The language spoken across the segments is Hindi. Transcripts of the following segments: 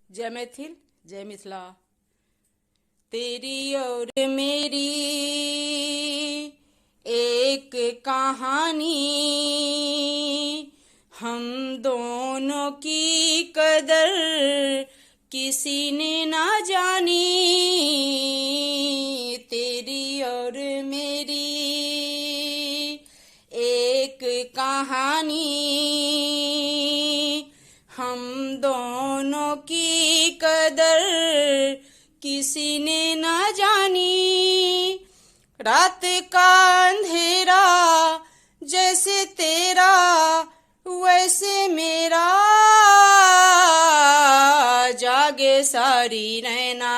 जय मैथिल, जय मिथिला। तेरी और मेरी एक कहानी, हम दोनों की कदर किसी ने ना जानी। तेरी और मेरी एक कहानी, हम दोनों की कदर किसी ने ना जानी। रात का अंधेरा जैसे तेरा वैसे मेरा, जागे सारी नैना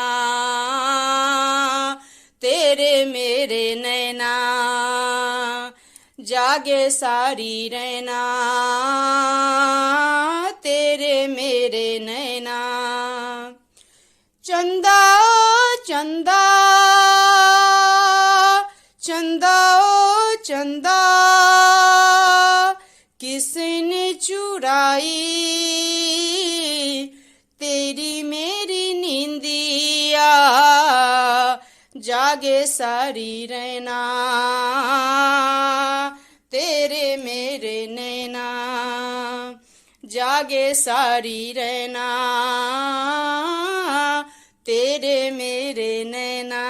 तेरे मेरे नैना, जागे सारी नैना तेरे मेरे नैना। चंदा ओ चंदा, चंदा ओ चंदा, किसने चुराई तेरी मेरी नींदिया, जागे सारी नैना तेरे मेरे नैना, जागे सारी नैना तेरे मेरे नैना।